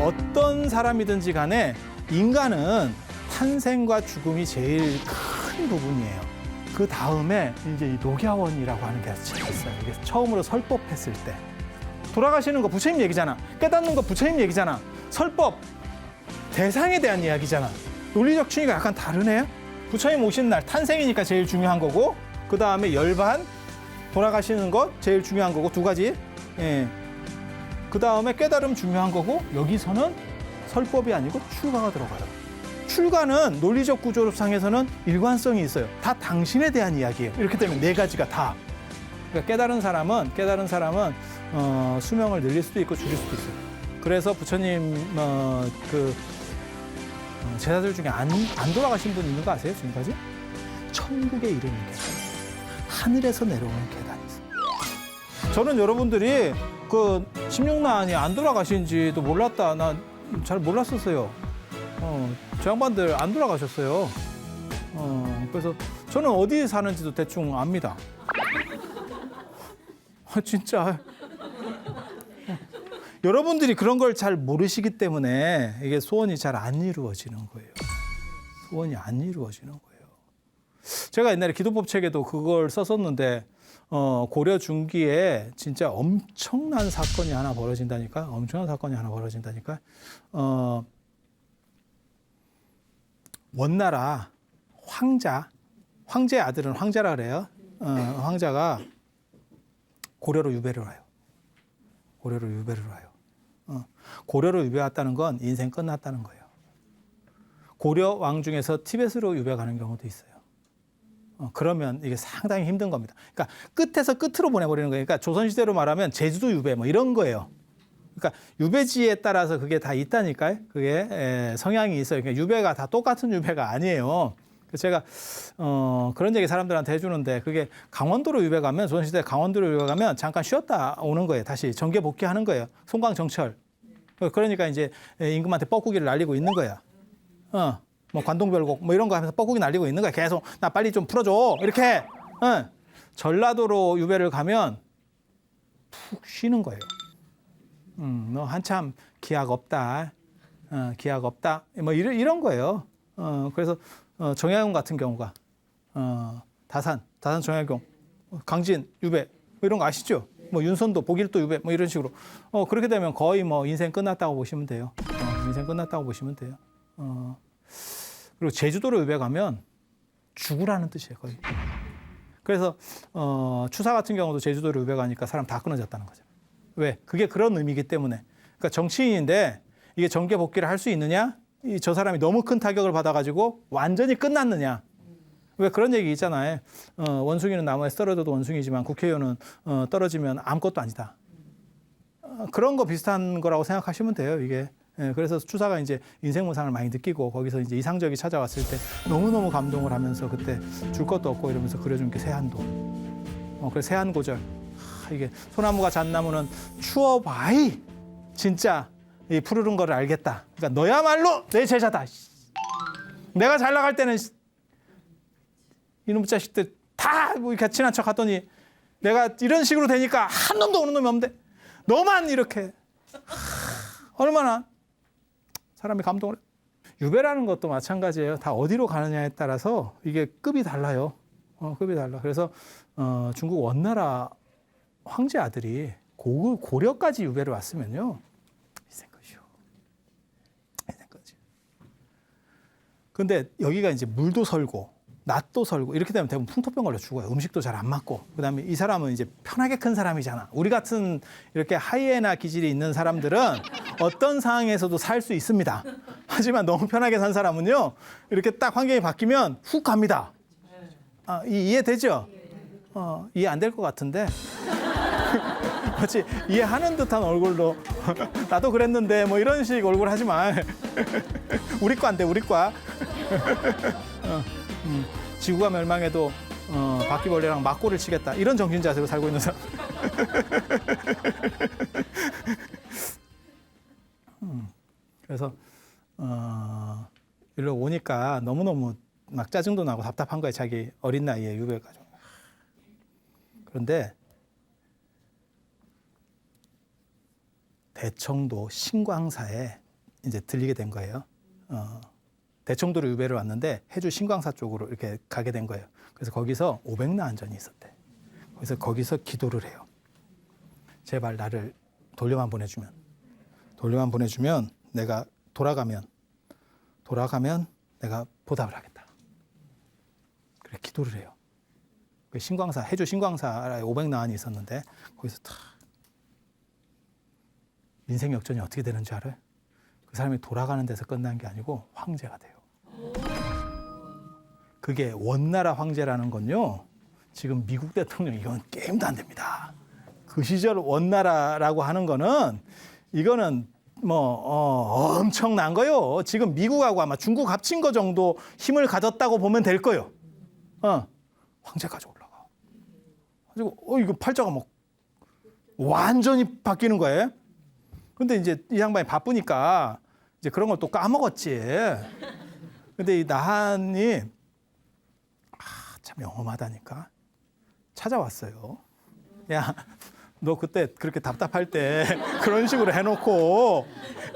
어떤 사람이든지 간에 인간은 탄생과 죽음이 제일 큰 부분이에요. 그 다음에 이제 이 녹야원이라고 하는 게 있어요. 이게 처음으로 설법했을 때. 돌아가시는 거 부처님 얘기잖아. 깨닫는 거 부처님 얘기잖아. 설법, 대상에 대한 이야기잖아. 논리적 추이가 약간 다르네. 부처님 오신 날 탄생이니까 제일 중요한 거고, 그 다음에 열반, 돌아가시는 것 제일 중요한 거고, 두 가지. 예. 그 다음에 깨달음 중요한 거고, 여기서는 설법이 아니고 출가가 들어가요. 출가는 논리적 구조상에서는 일관성이 있어요. 다 당신에 대한 이야기예요. 이렇게 되면 네 가지가 다. 그러니까 깨달은 사람은 수명을 늘릴 수도 있고 줄일 수도 있어요. 그래서 부처님 제자들 중에 안 돌아가신 분 있는 거 아세요? 지금까지? 천국에 이르는 계단, 하늘에서 내려오는 계단이 있어요. 저는 여러분들이 그 16난이 안 돌아가신지도 몰랐다. 나 잘 몰랐었어요. 저 양반들 안 돌아가셨어요. 그래서 저는 어디 사는지도 대충 압니다. 진짜. 여러분들이 그런 걸 잘 모르시기 때문에 이게 소원이 잘 안 이루어지는 거예요. 소원이 안 이루어지는 거예요. 제가 옛날에 기도법 책에도 그걸 썼었는데 고려 중기에 진짜 엄청난 사건이 하나 벌어진다니까. 원나라 황제의 아들은 황자라 그래요. 황자가 고려로 유배를 와요. 고려로 유배 왔다는 건 인생 끝났다는 거예요. 고려 왕 중에서 티베트로 유배 가는 경우도 있어요. 그러면 이게 상당히 힘든 겁니다. 그러니까 끝에서 끝으로 보내버리는 거예요. 그러니까 조선시대로 말하면 제주도 유배 뭐 이런 거예요. 그러니까 유배지에 따라서 그게 다 있다니까요. 그게 성향이 있어요. 그러니까 유배가 다 똑같은 유배가 아니에요. 그래서 제가 그런 얘기 사람들한테 해주는데 그게 강원도로 유배 가면 조선시대 강원도로 유배 가면 잠깐 쉬었다 오는 거예요. 다시 정계 복귀하는 거예요. 송광정철. 그러니까 이제 임금한테 뻐꾸기를 날리고 있는 거야. 뭐 관동별곡 뭐 이런 거 하면서 뻐꾸기 날리고 있는 거야. 계속 나 빨리 좀 풀어줘. 이렇게. 전라도로 유배를 가면 푹 쉬는 거예요. 너 한참 기약 없다. 기약 없다. 뭐 이런 거예요. 그래서 정약용 같은 경우가 다산 정약용, 강진 유배 뭐 이런 거 아시죠? 뭐 윤선도 복일도 유배 뭐 이런 식으로 그렇게 되면 거의 뭐 인생 끝났다고 보시면 돼요. 인생 끝났다고 보시면 돼요. 그리고 제주도로 유배 가면 죽으라는 뜻이에요, 거의. 그래서 추사 같은 경우도 제주도로 유배 가니까 사람 다 끊어졌다는 거죠. 왜? 그게 그런 의미이기 때문에. 그러니까 정치인인데 이게 정계 복귀를 할 수 있느냐? 저 사람이 너무 큰 타격을 받아가지고 완전히 끝났느냐? 왜 그런 얘기 있잖아요. 원숭이는 나무에서 떨어져도 원숭이지만 국회의원은 떨어지면 아무것도 아니다. 그런 거 비슷한 거라고 생각하시면 돼요, 이게. 그래서 추사가 이제 인생무상을 많이 느끼고 거기서 이제 이상적이 찾아왔을 때 너무너무 감동을 하면서 그때 줄 것도 없고 이러면서 그려준 게 세한도. 그래서 세한고절. 이게 소나무가 잣나무는 추워봐이 진짜 이 푸르른 거를 알겠다. 그러니까 너야말로 내 제자다. 내가 잘 나갈 때는 이놈 자식들 다 뭐 이렇게 친한 척 하더니 내가 이런 식으로 되니까 한 놈도 오는 놈이 없는데 너만 이렇게 얼마나 사람이 감동을. 유배라는 것도 마찬가지예요. 다 어디로 가느냐에 따라서 이게 급이 달라요. 급이 달라. 그래서 중국 원나라 황제 아들이 고려까지 유배를 왔으면요. 인생 끝이요. 인생 끝이요. 근데 여기가 이제 물도 설고 낫도 설고 이렇게 되면 대부분 풍토병 걸려 죽어요. 음식도 잘 안 맞고. 그다음에 이 사람은 이제 편하게 큰 사람이잖아. 우리 같은 이렇게 하이에나 기질이 있는 사람들은 어떤 상황에서도 살 수 있습니다. 하지만 너무 편하게 산 사람은요. 이렇게 딱 환경이 바뀌면 훅 갑니다. 이해되죠? 이해 안 될 것 같은데. 그렇지. 이해하는 듯한 얼굴로 나도 그랬는데 뭐 이런 식 얼굴 하지 마. 우리 과 안 돼, 우리 과. 지구가 멸망해도 바퀴벌레랑 맞고를 치겠다. 이런 정신 자세로 살고 있는 사람. 그래서 일로 오니까 너무너무 막 짜증도 나고 답답한 거예요. 자기 어린 나이에 유배가지고. 그런데 대청도 신광사에 이제 들리게 된 거예요. 대청도로 유배를 왔는데 해주 신광사 쪽으로 이렇게 가게 된 거예요. 그래서 거기서 500나안전이 있었대. 그래서 거기서 기도를 해요. 제발 나를 돌려만 보내주면 내가 돌아가면 내가 보답을 하겠다. 그래 기도를 해요. 그 신광사 해주 신광사에 500나안이 있었는데 거기서 다 인생 역전이 어떻게 되는 줄 알아요? 그 사람이 돌아가는 데서 끝난 게 아니고 황제가 돼요. 그게 원나라 황제라는 건요. 지금 미국 대통령 이건 게임도 안 됩니다. 그 시절 원나라라고 하는 거는 이거는 뭐 엄청난 거요. 지금 미국하고 아마 중국 합친 거 정도 힘을 가졌다고 보면 될 거요. 황제까지 올라가. 가지고 이거 팔자가 막 완전히 바뀌는 거예요. 근데 이제 이 양반이 바쁘니까 이제 그런 걸 또 까먹었지. 근데 이 나한이 참 영험하다니까 찾아왔어요. 야, 너 그때 그렇게 답답할 때 그런 식으로 해놓고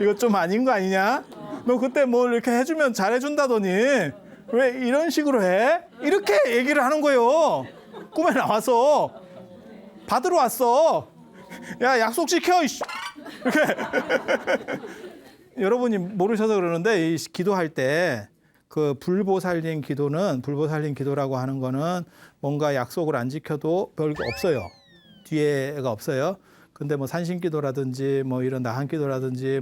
이거 좀 아닌 거 아니냐? 너 그때 뭘 이렇게 해주면 잘해준다더니 왜 이런 식으로 해? 이렇게 얘기를 하는 거예요. 꿈에 나와서 받으러 왔어. 야, 약속 지켜. 이렇게. 여러분이 모르셔서 그러는데 이 기도할 때 그 불보살린 기도라고 하는 거는 뭔가 약속을 안 지켜도 별거 없어요. 뒤에가 없어요. 근데 뭐 산신기도라든지 뭐 이런 나한기도라든지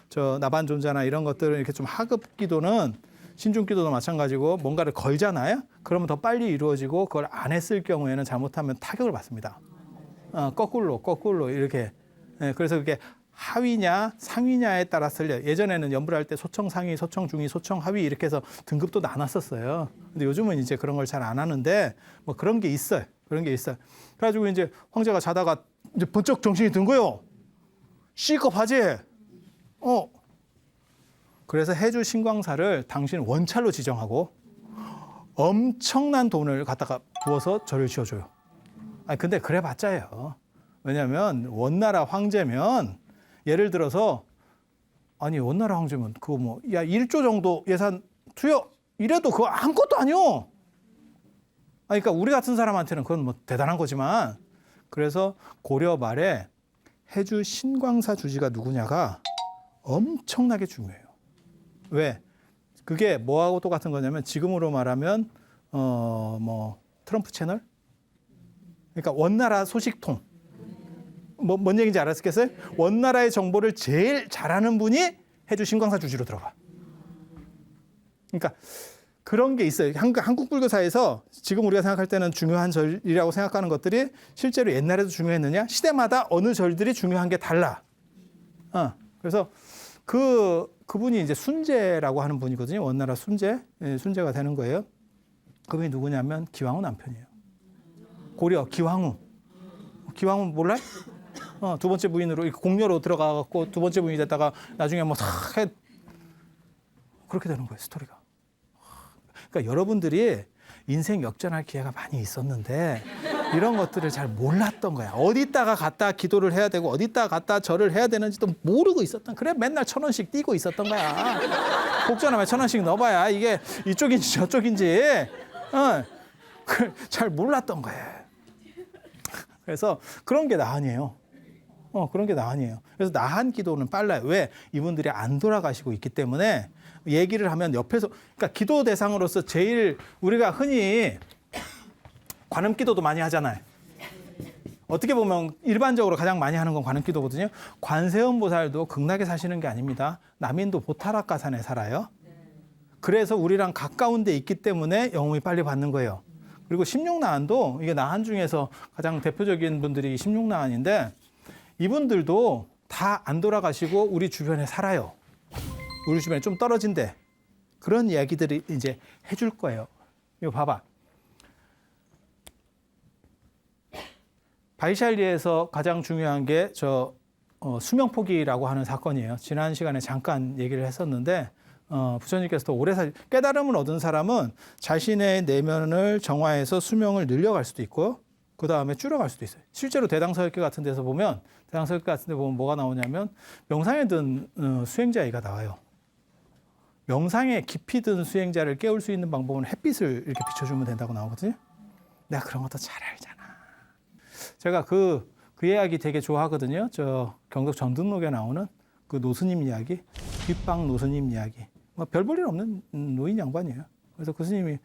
저 나반존자나 이런 것들은 이렇게 좀 하급 기도는 신중기도도 마찬가지고 뭔가를 걸잖아요. 그러면 더 빨리 이루어지고 그걸 안 했을 경우에는 잘못하면 타격을 받습니다. 거꾸로 이렇게. 그래서 그게 하위냐 상위냐에 따라서 틀려요. 예전에는 연불 할 때 소청 상위, 소청 중위, 소청 하위 이렇게 해서 등급도 나눴었어요. 근데 요즘은 이제 그런 걸 잘 안 하는데 뭐 그런 게 있어요. 그래가지고 이제 황제가 자다가 이제 번쩍 정신이 든 거예요. C급하지? 그래서 해주 신광사를 당신 원찰로 지정하고 엄청난 돈을 갖다가 부어서 절을 지어줘요. 근데 그래봤자예요. 왜냐하면 원나라 황제면 예를 들어서 원나라 황제면 그거 1조 정도 예산 투여 이래도 그거 아무것도 아니요. 그러니까 우리 같은 사람한테는 그건 뭐 대단한 거지만 그래서 고려 말에 해주 신광사 주지가 누구냐가 엄청나게 중요해요. 왜? 그게 뭐하고 똑같은 거냐면 지금으로 말하면 트럼프 채널? 그러니까 원나라 소식통. 뭔 얘기인지 알았겠어요? 원나라의 정보를 제일 잘하는 분이 해주 신광사 주지로 들어가. 그러니까 그런 게 있어요. 한국 불교사에서 지금 우리가 생각할 때는 중요한 절이라고 생각하는 것들이 실제로 옛날에도 중요했느냐? 시대마다 어느 절들이 중요한 게 달라. 그래서 그분이 이제 순제라고 하는 분이거든요. 원나라 순제가 되는 거예요. 그분이 누구냐면 기왕후 남편이에요. 고려 기왕후 몰라요? 두 번째 부인으로 공녀로 들어가갖고 두 번째 부인이 됐다가 나중에 그렇게 되는 거예요, 스토리가. 그러니까 여러분들이 인생 역전할 기회가 많이 있었는데 이런 것들을 잘 몰랐던 거야. 어디다가 갖다 기도를 해야 되고 어디다가 갖다 절을 해야 되는지도 모르고 있었던. 그래 맨날 1,000원씩 띄고 있었던 거야. 복전함에 1,000원씩 넣어봐야 이게 이쪽인지 저쪽인지 잘 몰랐던 거예요. 그래서 그런 게 나한이에요. 그런 게 나한이에요. 그래서 나한 기도는 빨라요. 왜? 이분들이 안 돌아가시고 있기 때문에 얘기를 하면 옆에서, 그러니까 기도 대상으로서 제일 우리가 흔히 관음 기도도 많이 하잖아요. 어떻게 보면 일반적으로 가장 많이 하는 건 관음 기도거든요. 관세음 보살도 극락에 사시는 게 아닙니다. 남인도 보타락가산에 살아요. 그래서 우리랑 가까운 데 있기 때문에 영웅이 빨리 받는 거예요. 그리고 16나안도 이게 나한 중에서 가장 대표적인 분들이 16나안인데 이분들도 다 안 돌아가시고 우리 주변에 살아요. 우리 주변에 좀 떨어진데 그런 이야기들이 이제 해줄 거예요. 이거 봐봐. 바이샬리에서 가장 중요한 게 수명포기라고 하는 사건이에요. 지난 시간에 잠깐 얘기를 했었는데 부처님께서 더 오래 깨달음을 얻은 사람은 자신의 내면을 정화해서 수명을 늘려갈 수도 있고 그 다음에 줄여갈 수도 있어요. 실제로 대당서역계 같은 데서 보면 대당서역계 같은 데 보면 뭐가 나오냐면 명상에 든 수행자가 나와요. 명상에 깊이 든 수행자를 깨울 수 있는 방법은 햇빛을 이렇게 비춰주면 된다고 나오거든요. 내가 그런 것도 잘 알잖아. 제가 그 이야기 되게 좋아하거든요. 저 경덕 전등록에 나오는 그 노스님 이야기, 뒷방 노스님 이야기. 뭐 별 볼 일 없는 노인 양반이에요. 그래서 그 스님이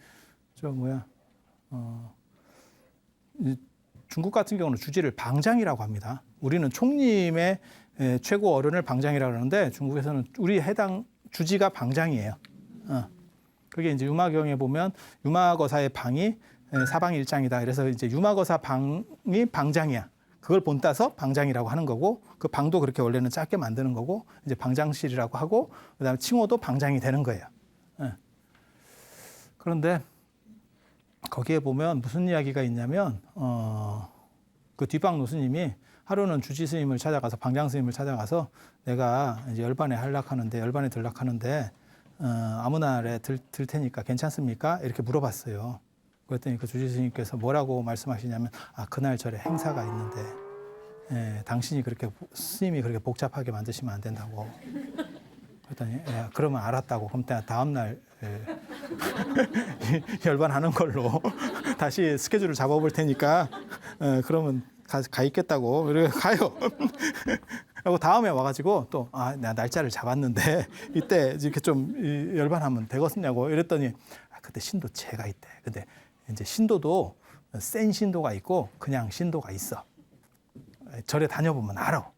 중국 같은 경우는 주지를 방장이라고 합니다. 우리는 총림의 최고 어른을 방장이라고 하는데 중국에서는 우리 해당 주지가 방장이에요. 그게 이제 유마경에 보면 유마거사의 방이 사방일장이다. 그래서 이제 유마거사 방이 방장이야. 그걸 본따서 방장이라고 하는 거고, 그 방도 그렇게 원래는 작게 만드는 거고, 이제 방장실이라고 하고, 그다음에 칭호도 방장이 되는 거예요. 그런데 거기에 보면 무슨 이야기가 있냐면 그 뒷방 노스님이 하루는 주지 스님을 찾아가서 방장 스님을 찾아가서 내가 이제 열반에 들락하는데 아무 날에 들 테니까 괜찮습니까? 이렇게 물어봤어요. 그랬더니 그 주지 스님께서 뭐라고 말씀하시냐면 그날 절에 행사가 있는데 당신이 그렇게 스님이 그렇게 복잡하게 만드시면 안 된다고. 그랬더니 그러면 알았다고. 그럼 다음 날 열반하는 걸로 다시 스케줄을 잡아볼 테니까 그러면 가 있겠다고. 그래 가요. 그리고 다음에 와가지고 또 내가 날짜를 잡았는데 이때 이렇게 좀 열반하면 되겠냐고 이랬더니 그때 신도 제가 있대. 근데 이제 신도도 센 신도가 있고 그냥 신도가 있어. 절에 다녀보면 알아.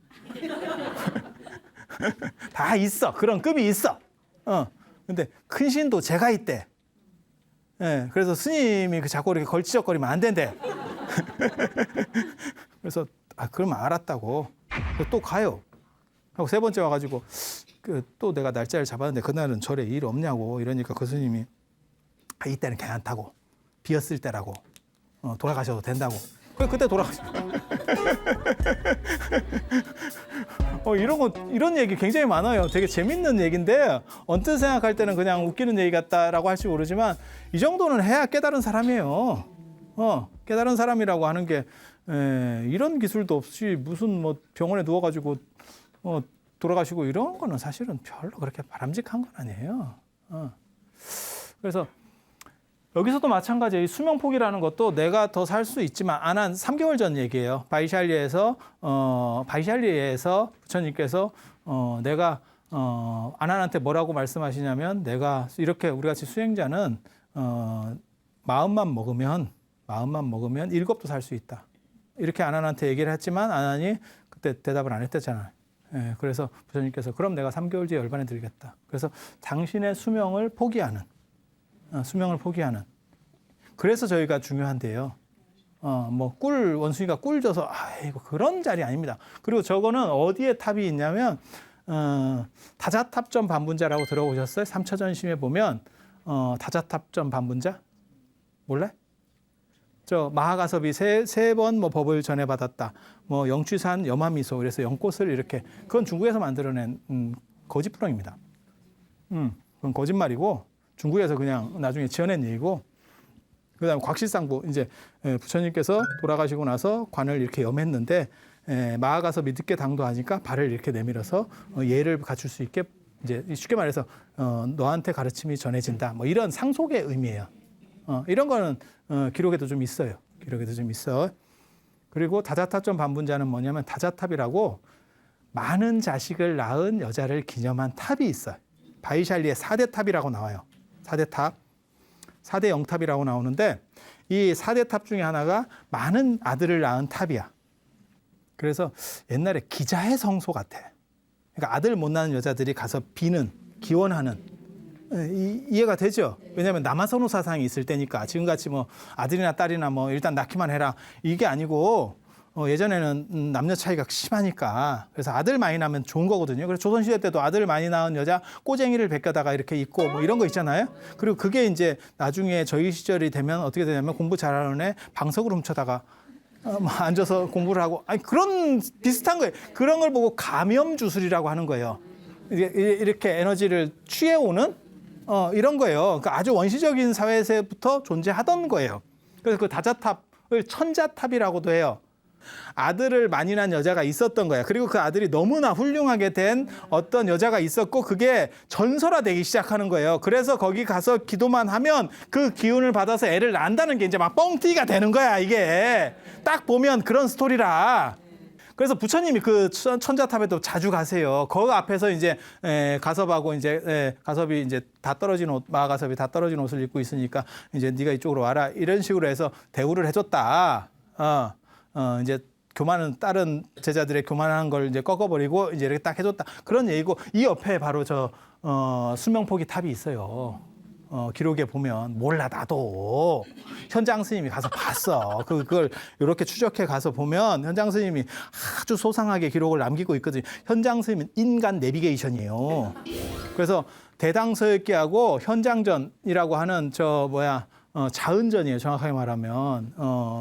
다 있어. 그런 급이 있어. 근데 큰 신도 제가 있대. 그래서 스님이 자꾸 이렇게 걸치적거리면 안 된대. 그래서 그러면 알았다고. 또 가요. 하고 세 번째 와가지고 또 내가 날짜를 잡았는데 그날은 절에 일 없냐고 이러니까 그 스님이 이때는 괜찮다고. 비었을 때라고. 돌아가셔도 된다고. 그때 돌아가셔. 이런 얘기 굉장히 많아요. 되게 재밌는 얘기인데 언뜻 생각할 때는 그냥 웃기는 얘기 같다라고 할지 모르지만 이 정도는 해야 깨달은 사람이에요. 깨달은 사람이라고 하는 게 이런 기술도 없이 무슨 뭐 병원에 누워가지고 돌아가시고 이런 거는 사실은 별로 그렇게 바람직한 건 아니에요. 그래서 여기서도 마찬가지예요. 이 수명 포기라는 것도 내가 더 살 수 있지만 안 한 3개월 전 얘기예요. 바이샬리에서 부처님께서 내가 아난한테 뭐라고 말씀하시냐면 내가 이렇게 우리 같이 수행자는 마음만 먹으면 7도 살 수 있다. 이렇게 아난한테 얘기를 했지만 아난이 그때 대답을 안 했댔잖아요. 그래서 부처님께서 그럼 내가 3개월 뒤에 열반에 드리겠다. 그래서 당신의 수명을 포기하는. 그래서 저희가 중요한데요. 원숭이가 꿀 줘서 이거 그런 자리 아닙니다. 그리고 저거는 어디에 탑이 있냐면 다자탑전 반분자라고 들어보셨어요? 삼처전심에 보면 다자탑전 반분자 몰래? 저 마하가섭이 세 번 법을 전해받았다. 영취산 염화미소 그래서 연꽃을 이렇게 그건 중국에서 만들어낸 거짓부렁입니다. 그건 거짓말이고 중국에서 그냥 나중에 지어낸 얘기고 그다음에 곽실상부 이제 부처님께서 돌아가시고 나서 관을 이렇게 염했는데 마하가섭이 늦게 당도하니까 발을 이렇게 내밀어서 예를 갖출 수 있게 이제 쉽게 말해서 너한테 가르침이 전해진다. 이런 상속의 의미예요. 이런 거는 기록에도 좀 있어요. 그리고 다자탑전 반분자는 뭐냐면 다자탑이라고 많은 자식을 낳은 여자를 기념한 탑이 있어요. 바이샬리의 4대 탑이라고 나와요. 4대 탑. 4대 영탑이라고 나오는데 이 4대 탑 중에 하나가 많은 아들을 낳은 탑이야. 그래서 옛날에 기자의 성소 같아. 그러니까 아들 못 낳은 여자들이 가서 비는, 기원하는 이해가 되죠? 왜냐하면 남아선호 사상이 있을 때니까 지금같이 아들이나 딸이나 일단 낳기만 해라 이게 아니고 예전에는 남녀 차이가 심하니까 그래서 아들 많이 낳으면 좋은 거거든요. 그래서 조선시대 때도 아들 많이 낳은 여자 꼬쟁이를 베껴다가 이렇게 입고 이런 거 있잖아요. 그리고 그게 이제 나중에 저희 시절이 되면 어떻게 되냐면 공부 잘하는 애 방석을 훔쳐다가 앉아서 공부를 하고 그런 비슷한 거예요. 그런 걸 보고 감염주술이라고 하는 거예요. 이렇게 에너지를 취해오는 이런 거예요. 그러니까 아주 원시적인 사회에서부터 존재하던 거예요. 그래서 그 다자탑 천자탑이라고도 해요. 아들을 많이 낳은 여자가 있었던 거야. 그리고 그 아들이 너무나 훌륭하게 된 어떤 여자가 있었고 그게 전설화되기 시작하는 거예요. 그래서 거기 가서 기도만 하면 그 기운을 받아서 애를 낳는다는 게 이제 막 뻥튀기가 되는 거야. 이게 딱 보면 그런 스토리라. 그래서 부처님이 그 천자탑에도 자주 가세요. 그 앞에서 이제 가섭하고 이제 가섭이 이제 다 떨어진 옷, 마가섭이 다 떨어진 옷을 입고 있으니까 이제 네가 이쪽으로 와라 이런 식으로 해서 대우를 해줬다. 이제 교만은 다른 제자들의 교만한 걸 이제 꺾어버리고 이제 이렇게 딱 해줬다. 그런 얘기고 이 옆에 바로 저 수명포기 탑이 있어요. 기록에 보면 몰라 나도 현장 스님이 가서 봤어. 그걸 이렇게 추적해 가서 보면 현장 스님이 아주 소상하게 기록을 남기고 있거든요. 현장 스님은 인간 내비게이션이에요. 그래서 대당서역기하고 현장전이라고 하는 자은전이에요. 정확하게 말하면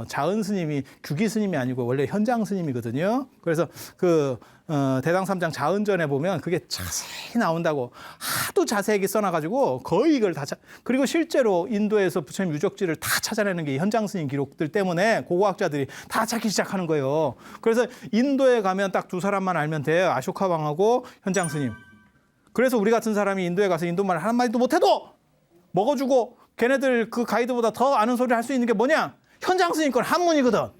자은 스님이 규기 스님이 아니고 원래 현장 스님이거든요. 그래서 그 대당 3장 자은전에 보면 그게 자세히 나온다고 하도 자세하게 써놔가지고 거의 이걸 그리고 실제로 인도에서 부처님 유적지를 다 찾아내는 게 현장 스님 기록들 때문에 고고학자들이 다 찾기 시작하는 거예요. 그래서 인도에 가면 딱 두 사람만 알면 돼요. 아쇼카 왕하고 현장 스님. 그래서 우리 같은 사람이 인도에 가서 인도말 한마디도 못해도 먹어주고 걔네들 그 가이드보다 더 아는 소리 할 수 있는 게 뭐냐? 현장 스님 건 한문이거든.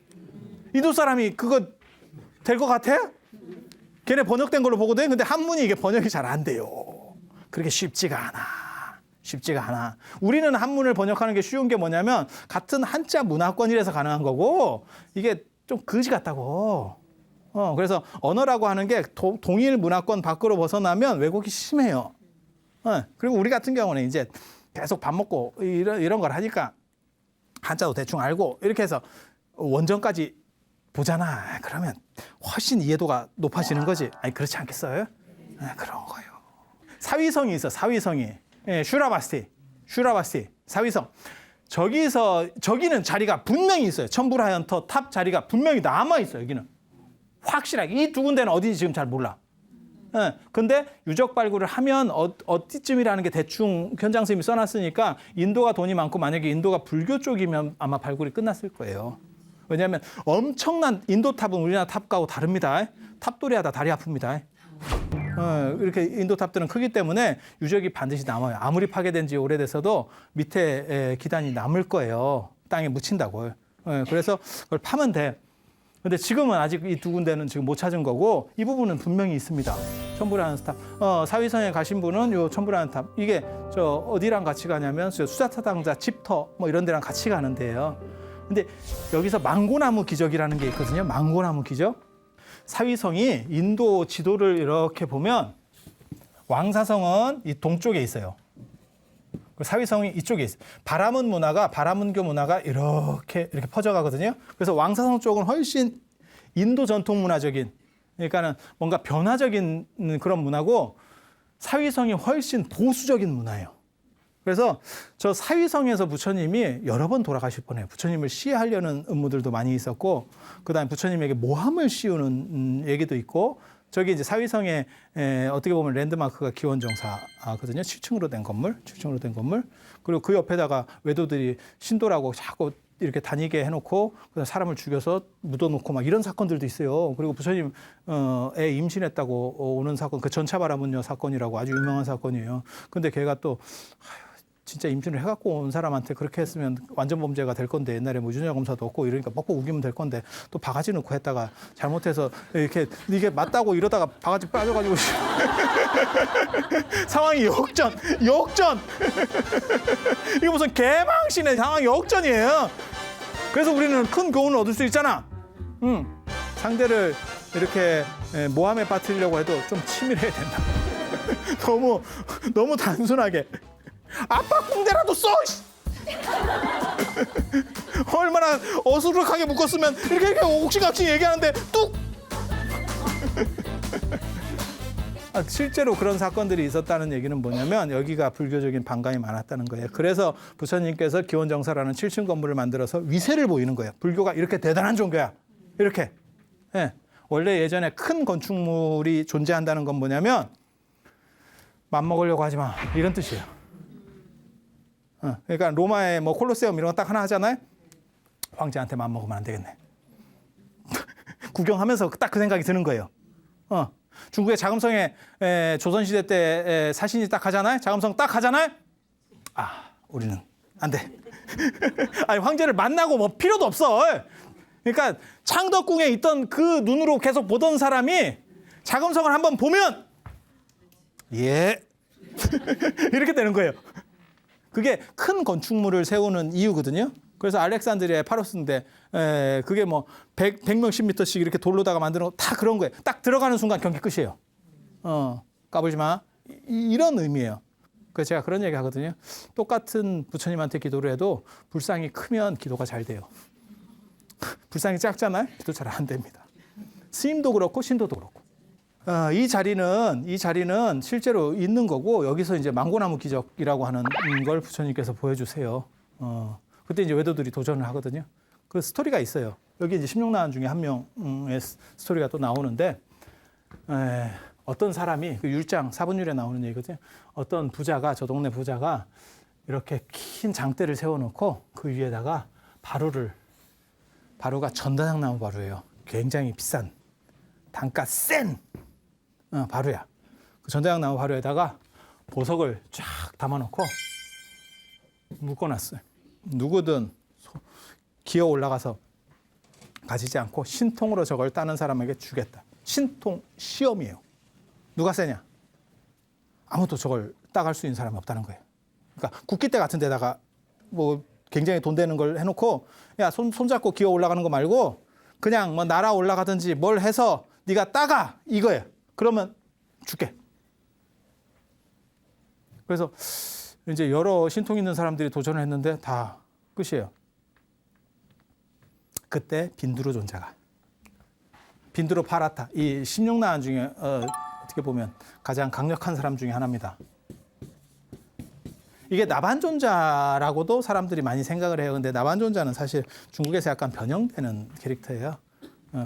인도 사람이 그거 될 것 같아? 걔네 번역된 걸로 보거든. 근데 한문이 이게 번역이 잘 안 돼요. 그렇게 쉽지가 않아. 우리는 한문을 번역하는 게 쉬운 게 뭐냐면 같은 한자 문화권이라서 가능한 거고 이게 좀 거지 같다고. 그래서 언어라고 하는 게 동일 문화권 밖으로 벗어나면 왜곡이 심해요. 그리고 우리 같은 경우는 이제 계속 밥 먹고 이런 걸 하니까 한자도 대충 알고 이렇게 해서 원전까지 보잖아. 그러면 훨씬 이해도가 높아지는 거지. 아니 그렇지 않겠어요? 그런 거예요. 사위성이 있어. 사위성이. 슈라바스티 사위성. 저기는 자리가 분명히 있어요. 천불하연터 탑 자리가 분명히 남아 있어요. 여기는 확실하게. 이 두 군데는 어디인지 지금 잘 몰라. 근데 유적 발굴을 하면 어디쯤이라는 게 대충 현장 선생님이 써놨으니까 인도가 돈이 많고 만약에 인도가 불교 쪽이면 아마 발굴이 끝났을 거예요. 왜냐하면 엄청난 인도 탑은 우리나라 탑하고 다릅니다. 탑돌이하다 다리 아픕니다. 이렇게 인도 탑들은 크기 때문에 유적이 반드시 남아요. 아무리 파괴된 지 오래돼서도 밑에 기단이 남을 거예요. 땅에 묻힌다고. 그래서 그걸 파면 돼. 근데 지금은 아직 이 두 군데는 지금 못 찾은 거고 이 부분은 분명히 있습니다. 천불하는 탑. 사위성에 가신 분은 요 천불하는 탑. 이게 어디랑 같이 가냐면 수자타당자 집터 뭐 이런 데랑 같이 가는 데예요. 근데 여기서 망고나무 기적이라는 게 있거든요. 망고나무 기적. 사위성이 인도 지도를 이렇게 보면 왕사성은 이 동쪽에 있어요. 사위성이 이쪽에 있어요. 바라문교 문화가 이렇게 퍼져가거든요. 그래서 왕사성 쪽은 훨씬 인도 전통 문화적인, 그러니까는 뭔가 변화적인 그런 문화고 사위성이 훨씬 보수적인 문화예요. 그래서 저 사위성에서 부처님이 여러 번 돌아가실 뻔해요. 부처님을 시해하려는 음모들도 많이 있었고, 그다음에 부처님에게 모함을 씌우는 얘기도 있고, 저기 이제 사위성에 어떻게 보면 랜드마크가 기원정사거든요. 7층으로 된 건물. 그리고 그 옆에다가 외도들이 신도라고 자꾸 이렇게 다니게 해놓고 사람을 죽여서 묻어놓고 막 이런 사건들도 있어요. 그리고 부처님 애 임신했다고 오는 사건, 그 전차바라문녀 사건이라고 아주 유명한 사건이에요. 근데 걔가 또 진짜 임신을 해갖고 온 사람한테 그렇게 했으면 완전 범죄가 될 건데 옛날에 뭐 유전자 검사도 없고 이러니까 뻑뻑 우기면 될 건데 또 바가지 넣고 했다가 잘못해서 이게 맞다고 이러다가 바가지 빠져가지고 상황이 역전 이거 무슨 개망신의 상황이 역전이에요. 그래서 우리는 큰 교훈을 얻을 수 있잖아. 상대를 이렇게 모함에 빠뜨리려고 해도 좀 치밀해야 된다. 너무 단순하게 아빠 꿍대라도 써! 얼마나 어수룩하게 묶었으면 이렇게 옥신각신 얘기하는데 뚝! 실제로 그런 사건들이 있었다는 얘기는 뭐냐면 여기가 불교적인 반감이 많았다는 거예요. 그래서 부처님께서 기원정사라는 7층 건물을 만들어서 위세를 보이는 거예요. 불교가 이렇게 대단한 종교야. 이렇게. 원래 예전에 큰 건축물이 존재한다는 건 뭐냐면 맘먹으려고 하지 마. 이런 뜻이에요. 그러니까 로마에 뭐 콜로세움 이런 거 딱 하나 하잖아요. 황제한테 맘먹으면 안 되겠네. 구경하면서 딱 그 생각이 드는 거예요. 중국의 자금성에 조선시대 때 사신이 딱 하잖아요. 자금성 딱 하잖아요. 우리는 안 돼. 아니, 황제를 만나고 뭐 필요도 없어. 그러니까 창덕궁에 있던 그 눈으로 계속 보던 사람이 자금성을 한번 보면 예 이렇게 되는 거예요. 그게 큰 건축물을 세우는 이유거든요. 그래서 알렉산드리아의 파로스인데 그게 뭐 100몇십 미터씩 이렇게 돌로다가 만드는 거 다 그런 거예요. 딱 들어가는 순간 경기 끝이에요. 까불지 마. 이런 의미예요. 그래서 제가 그런 얘기 하거든요. 똑같은 부처님한테 기도를 해도 불상이 크면 기도가 잘 돼요. 불상이 작잖아요. 기도 잘 안 됩니다. 스님도 그렇고 신도도 그렇고. 이 자리는 실제로 있는 거고 여기서 이제 망고나무 기적이라고 하는 걸 부처님께서 보여주세요. 그때 이제 외도들이 도전을 하거든요. 그 스토리가 있어요. 여기 이제 16나한 중에 한 명의 스토리가 또 나오는데 어떤 사람이 그 율장 사분율에 나오는 얘기거든요. 어떤 부자가 저 동네 부자가 이렇게 긴 장대를 세워놓고 그 위에다가 바루가 전다장나무 바루예요. 굉장히 비싼 단가 센 바루야. 그 전다장나무 바루에다가 보석을 쫙 담아놓고 묶어놨어요. 누구든 기어 올라가서 가지지 않고 신통으로 저걸 따는 사람에게 주겠다. 신통 시험이에요. 누가 세냐? 아무도 저걸 따갈 수 있는 사람이 없다는 거예요. 그러니까 국기대 같은 데다가 뭐 굉장히 돈 되는 걸 해놓고 야, 손잡고 기어 올라가는 거 말고 그냥 뭐 날아 올라가든지 뭘 해서 네가 따가 이거예요. 그러면 줄게. 그래서 이제 여러 신통 있는 사람들이 도전을 했는데 다 끝이에요. 그때 빈두르 존자가 빈두르 파라타 이 16나한 중에 어떻게 보면 가장 강력한 사람 중에 하나입니다. 이게 나반존자라고도 사람들이 많이 생각을 해요. 근데 나반존자는 사실 중국에서 약간 변형되는 캐릭터예요.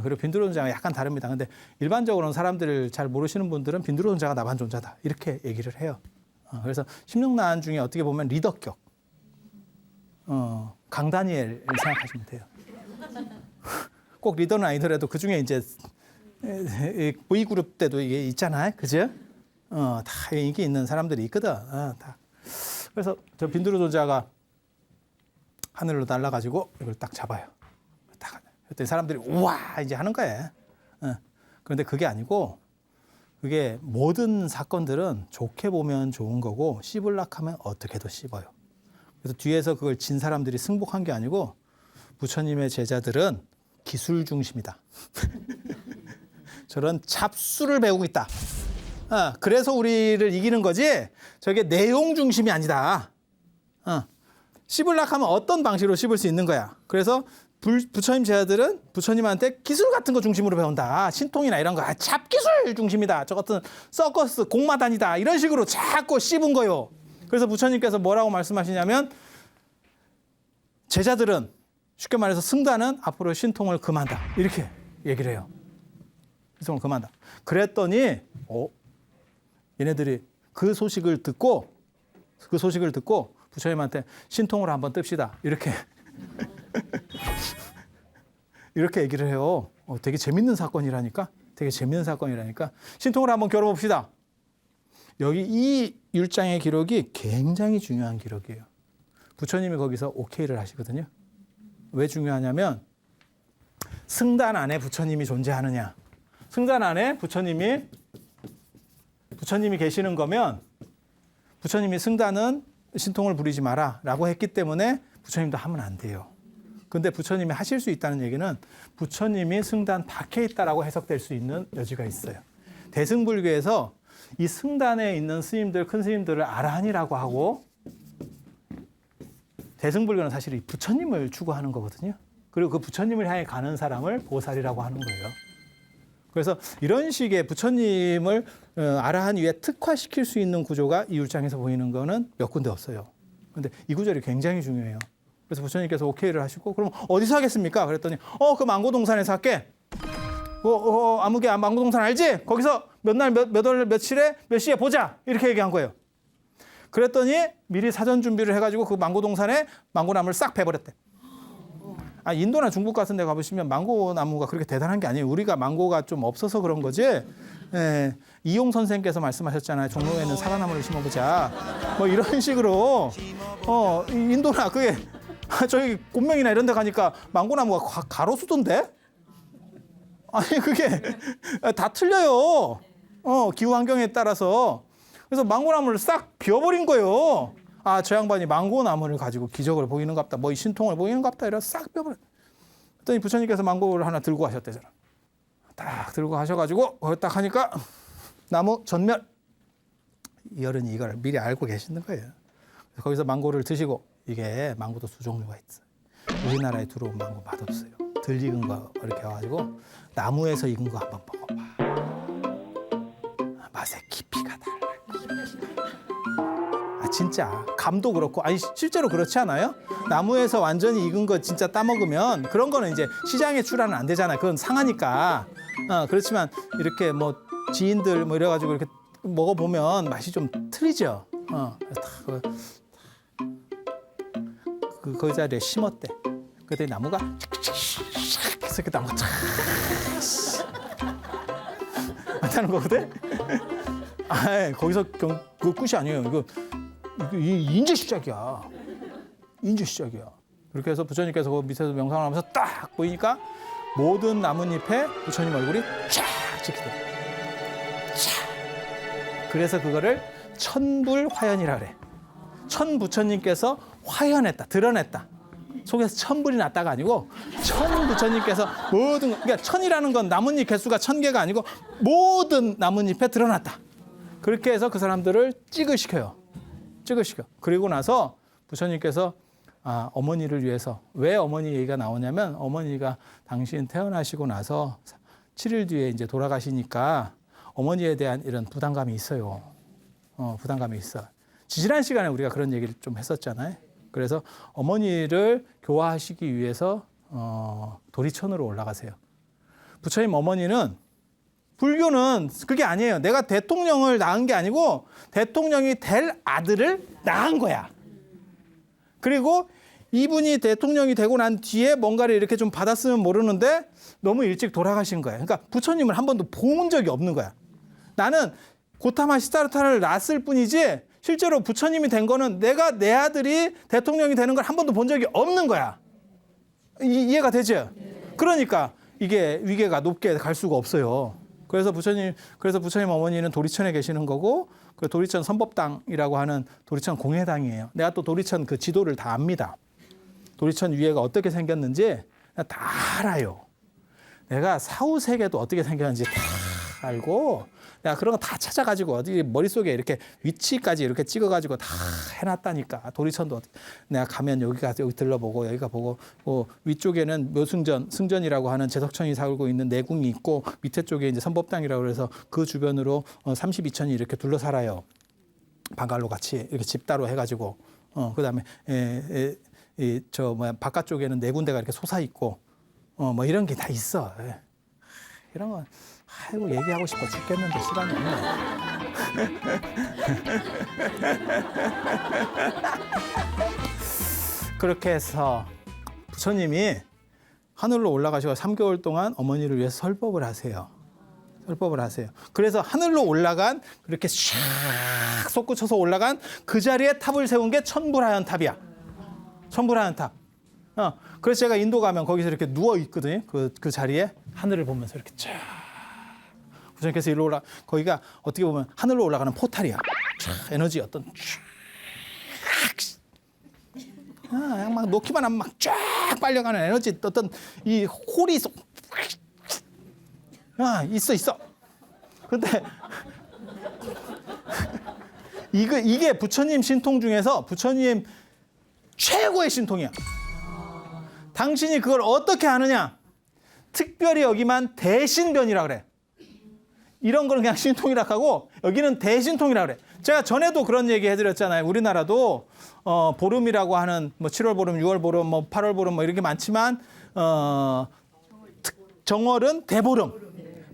그리고 빈두르 존자가 약간 다릅니다. 근데 일반적으로는 사람들을 잘 모르시는 분들은 빈두르 존자가 나반존자다 이렇게 얘기를 해요. 그래서 16나한 중에 어떻게 보면 리더격 강다니엘을 생각하시면 돼요. 꼭 리더는 아니더라도 그 중에 이제 V그룹 때도 이게 있잖아요. 그죠? 다 인기 있는 사람들이 있거든. 다. 그래서 저 빈두르 존자가 하늘로 날아가지고 이걸 딱 잡아요. 딱. 그때 사람들이 우와 이제 하는 거예요. 그런데 그게 아니고 그게 모든 사건들은 좋게 보면 좋은 거고 씹으려고 하면 어떻게도 씹어요. 그래서 뒤에서 그걸 진 사람들이 승복한 게 아니고 부처님의 제자들은 기술 중심이다. 저런 잡수를 배우고 있다. 그래서 우리를 이기는 거지 저게 내용 중심이 아니다. 씹으려고 하면 어떤 방식으로 씹을 수 있는 거야. 그래서 부처님 제자들은 부처님한테 기술 같은 거 중심으로 배운다. 신통이나 이런 거 잡기술 중심이다. 저 같은 서커스 공마단이다. 이런 식으로 자꾸 씹은 거요. 그래서 부처님께서 뭐라고 말씀하시냐면 제자들은 쉽게 말해서 승단은 앞으로 신통을 금한다. 이렇게 얘기를 해요. 신통을 금한다. 그랬더니 얘네들이 그 소식을 듣고 부처님한테 신통으로 한번 뜹시다. 이렇게 이렇게 얘기를 해요. 되게 재밌는 사건이라니까. 신통으로 한번 겨뤄봅시다. 여기 이 율장의 기록이 굉장히 중요한 기록이에요. 부처님이 거기서 오케이를 하시거든요. 왜 중요하냐면 승단 안에 부처님이 존재하느냐. 승단 안에 부처님이 계시는 거면 부처님이 승단은 신통을 부리지 마라 라고 했기 때문에 부처님도 하면 안 돼요. 근데 부처님이 하실 수 있다는 얘기는 부처님이 승단 밖에 있다라고 해석될 수 있는 여지가 있어요. 대승불교에서 이 승단에 있는 스님들, 큰 스님들을 아라한이라고 하고 대승불교는 사실 이 부처님을 추구하는 거거든요. 그리고 그 부처님을 향해 가는 사람을 보살이라고 하는 거예요. 그래서 이런 식의 부처님을 아라한 위에 특화시킬 수 있는 구조가 이 율장에서 보이는 거는 몇 군데 없어요. 그런데 이 구절이 굉장히 중요해요. 그래서 부처님께서 오케이를 하시고 그럼 어디서 하겠습니까? 그랬더니 그 망고동산에서 할게. 아무개 망고동산 알지? 거기서 몇 날 몇 월 며칠에 몇 시에 보자. 이렇게 얘기한 거예요. 그랬더니 미리 사전 준비를 해가지고 그 망고동산에 망고나무를 싹 베버렸대. 인도나 중국 같은 데 가보시면 망고 나무가 그렇게 대단한 게 아니에요. 우리가 망고가 좀 없어서 그런 거지. 예, 이용 선생께서 말씀하셨잖아요. 종로에는 사과나무를 심어보자. 뭐 이런 식으로 인도나 그게 저기 곤명이나 이런 데 가니까 망고 나무가 가로수던데? 아니 그게 다 틀려요. 기후 환경에 따라서. 그래서 망고 나무를 싹 비워버린 거예요. 저 양반이 망고 나무를 가지고 기적을 보이는갑다. 뭐 신통을 보이는갑다. 이래서 싹 비워버려. 그랬더니 부처님께서 망고를 하나 들고 가셨대잖아. 딱 들고 가셔가지고 거기 딱 하니까 나무 전멸. 이 어른이 이걸 미리 알고 계시는 거예요. 거기서 망고를 드시고 이게 망고도 두 종류가 있어요. 우리나라에 들어온 망고 맛없어요. 덜 익은 거 이렇게 와가지고 나무에서 익은 거 한번 먹어봐. 맛의 깊이가 달라. 진짜 감도 그렇고 실제로 그렇지 않아요? 나무에서 완전히 익은 거 진짜 따먹으면 그런 거는 이제 시장에 출하는 안 되잖아요. 그건 상하니까. 그렇지만 이렇게 뭐 지인들 뭐 이래가지고 이렇게 먹어보면 맛이 좀 틀리죠. 그 자리에 심었대. 그랬더니 나무가 그래서 그 나무가 안타는 거거든. 거기서 그 끝이 아니에요. 이거 이제 시작이야. 이제 시작이야. 그렇게 해서 부처님께서 그 밑에서 명상을 하면서 딱 보이니까 모든 나뭇잎에 부처님 얼굴이 쫙 찍히더라고요. 그래서 그거를 천불화연이라 그래. 천부처님께서 화연했다, 드러냈다. 속에서 천불이 났다가 아니고 천부처님께서 모든, 그러니까 천이라는 건 나뭇잎 개수가 1000개가 아니고 모든 나뭇잎에 드러났다. 그렇게 해서 그 사람들을 찍으시켜요. 찍으시켜. 그리고 나서 부처님께서 어머니를 위해서, 왜 어머니 얘기가 나오냐면 어머니가 당신 태어나시고 나서 7일 뒤에 이제 돌아가시니까 어머니에 대한 이런 부담감이 있어요. 부담감이 있어. 지지난 시간에 우리가 그런 얘기를 좀 했었잖아요. 그래서 어머니를 교화하시기 위해서 도리천으로 올라가세요. 부처님 어머니는, 불교는 그게 아니에요. 내가 대통령을 낳은 게 아니고 대통령이 될 아들을 낳은 거야. 그리고 이분이 대통령이 되고 난 뒤에 뭔가를 이렇게 좀 받았으면 모르는데 너무 일찍 돌아가신 거예요. 그러니까 부처님을 한 번도 본 적이 없는 거야. 나는 고타마 시타르타를 낳았을 뿐이지 실제로 부처님이 된 거는 내가 내 아들이 대통령이 되는 걸 한 번도 본 적이 없는 거야. 이해가 되죠? 그러니까 이게 위계가 높게 갈 수가 없어요. 그래서 부처님 어머니는 도리천에 계시는 거고, 그 도리천 선법당이라고 하는 도리천 공회당이에요. 내가 또 도리천 그 지도를 다 압니다. 도리천 위에가 어떻게 생겼는지 다 알아요. 내가 사후세계도 어떻게 생겼는지 다 알고, 내가 그런 거 다 찾아가지고 어디 머릿속에 이렇게 위치까지 이렇게 찍어가지고 다 해놨다니까. 도리천도 내가 가면 여기 들러보고 여기가 보고, 위쪽에는 승전이라고 하는 제석천이 살고 있는 내궁이 있고, 밑에 쪽에 이제 선법당이라고 해서 그 주변으로 32천이 이렇게 둘러 살아요. 방갈로 같이 이렇게 집따로 해가지고, 그다음에 바깥쪽에는 네 군데가 이렇게 솟아 있고, 뭐 이런 게 다 있어. 이런 건 아이고 얘기하고 싶어 죽겠는데 시간이 없네. 그렇게 해서 부처님이 하늘로 올라가시고 3개월 동안 어머니를 위해서 설법을 하세요. 그래서 하늘로 올라간, 그렇게 샥 솟구쳐서 올라간 그 자리에 탑을 세운 게 천불화연 탑이야. 천불화연 탑. 그래서 제가 인도 가면 거기서 이렇게 누워 있거든요. 그 자리에 하늘을 보면서 이렇게 쫙. 부처님께서 일로 거기가 어떻게 보면 하늘로 올라가는 포탈이야. 쫙 에너지 어떤 그냥 막 놓기만 하면 막 쫙 빨려가는 에너지, 어떤 이 홀이 있어. 근데 이게 부처님 신통 중에서 부처님 최고의 신통이야. 당신이 그걸 어떻게 아느냐? 특별히 여기만 대신변이라 그래. 이런 거는 그냥 신통이라 하고 여기는 대신통이라 그래. 제가 전에도 그런 얘기 해드렸잖아요. 우리나라도 보름이라고 하는 뭐 7월 보름, 6월 보름, 뭐 8월 보름 뭐 이렇게 많지만 정월은 대보름,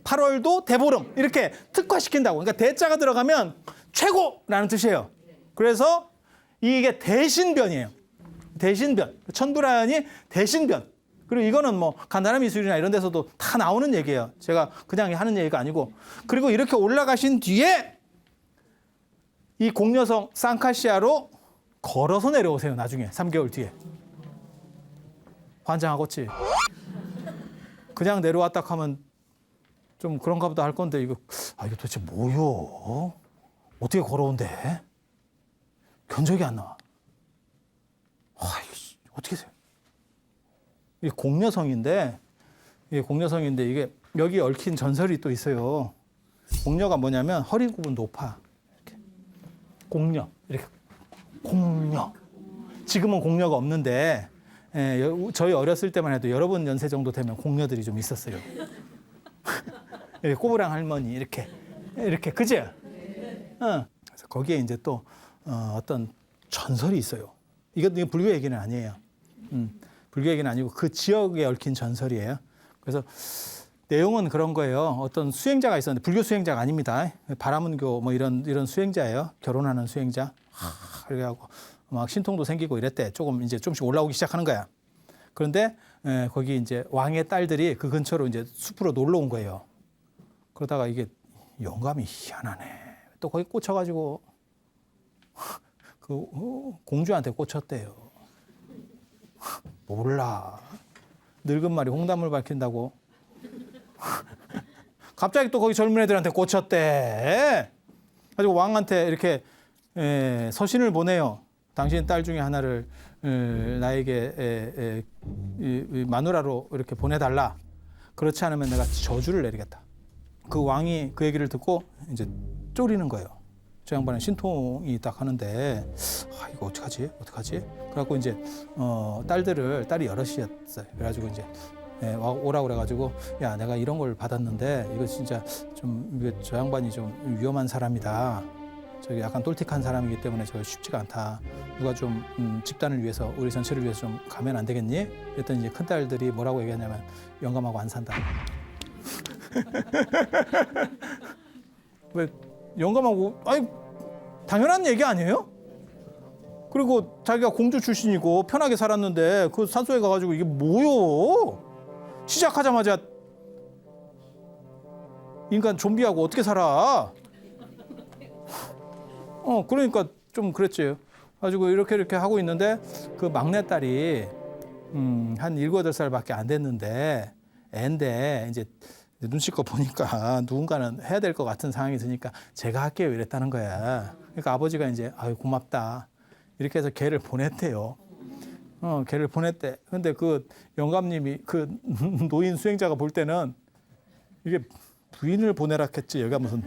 8월도 대보름 이렇게 특화시킨다고. 그러니까 대자가 들어가면 최고라는 뜻이에요. 그래서 이게 대신변이에요. 대신변. 천불화연이 대신변. 그리고 이거는 뭐 간단한 미술이나 이런 데서도 다 나오는 얘기예요. 제가 그냥 하는 얘기가 아니고. 그리고 이렇게 올라가신 뒤에 이 공녀성 산카시아로 걸어서 내려오세요. 나중에 3개월 뒤에. 환장하겠지. 그냥 내려왔다 하면 좀 그런가 보다 할 건데 이거 도대체 뭐요? 어떻게 걸어온대? 견적이 안 나와. 어떻게 해요? 이게 공녀성인데 이게 여기 얽힌 전설이 또 있어요. 공녀가 뭐냐면 허리 굽은 높아. 이렇게. 공녀 이렇게 공녀. 지금은 공녀가 없는데 저희 어렸을 때만 해도 여러분 연세 정도 되면 공녀들이 좀 있었어요. 꼬부랑 할머니 이렇게 그죠? 그래서 거기에 이제 또 어떤 전설이 있어요. 이게 불교 얘기는 아니에요. 불교 얘기는 아니고 그 지역에 얽힌 전설이에요. 그래서 내용은 그런 거예요. 어떤 수행자가 있었는데 불교 수행자가 아닙니다. 바라문교 뭐 이런 수행자예요. 결혼하는 수행자. 그래갖고 막 신통도 생기고 이랬대. 조금씩 올라오기 시작하는 거야. 그런데 거기 이제 왕의 딸들이 그 근처로 이제 숲으로 놀러 온 거예요. 그러다가 이게 영감이 희한하네. 또 거기 꽂혀가지고 그 공주한테 꽂혔대요. 몰라. 늙은 말이 홍담을 밝힌다고. 갑자기 또 거기 젊은 애들한테 꽂혔대. 가지고 왕한테 이렇게 서신을 보내요. 당신 딸 중에 하나를 나에게 마누라로 이렇게 보내달라. 그렇지 않으면 내가 저주를 내리겠다. 그 왕이 그 얘기를 듣고 이제 쫄이는 거예요. 저 양반은 신통이 딱 하는데 이거 어떡하지? 그래갖고 이제 딸이 여럿이었어요. 그래가지고 이제 오라고 그래가지고 야 내가 이런 걸 받았는데 이거 진짜 저 양반이 좀 위험한 사람이다. 저기 약간 똘틱한 사람이기 때문에 저 쉽지가 않다. 누가 좀 집단을 위해서 우리 전체를 위해서 좀 가면 안 되겠니? 그랬더니 이제 큰 딸들이 뭐라고 얘기하냐면 영감하고 안 산다. 왜 영감하고 당연한 얘기 아니에요? 그리고 자기가 공주 출신이고 편하게 살았는데 그 산소에 가가지고 이게 뭐요? 시작하자마자 인간 좀비하고 어떻게 살아? 그러니까 좀 그랬지. 가지고 이렇게 하고 있는데 그 막내딸이 한 7, 8살밖에 안 됐는데 애인데 이제 눈치껏 보니까 누군가는 해야 될 것 같은 상황이 드니까 제가 할게요 이랬다는 거야. 그러니까 아버지가 이제 고맙다 이렇게 해서 걔를 보냈대요. 걔를 보냈대. 근데 그 영감님이 그 노인 수행자가 볼 때는 이게 부인을 보내라 했지. 여기가 무슨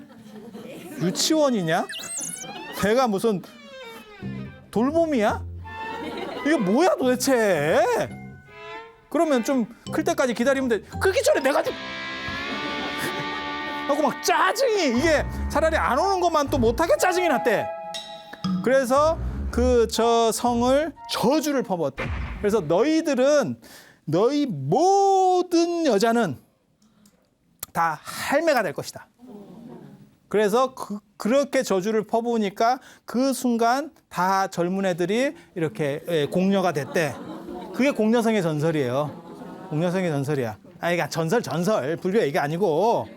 유치원이냐? 걔가 무슨 돌봄이야? 이게 뭐야 도대체? 그러면 좀 클 때까지 기다리면 돼. 그러기 전에 내가 좀 하고 막 짜증이 이게 차라리 안 오는 것만 또 못하게 짜증이 났대. 그래서 저 성을 저주를 퍼부었대. 그래서 너희 모든 여자는 다 할매가 될 것이다. 그래서 그렇게 저주를 퍼부으니까 그 순간 다 젊은 애들이 이렇게 공녀가 됐대. 그게 공녀성의 전설이에요. 공녀성의 전설이야. 그러니까 전설 불교 얘기 아니고.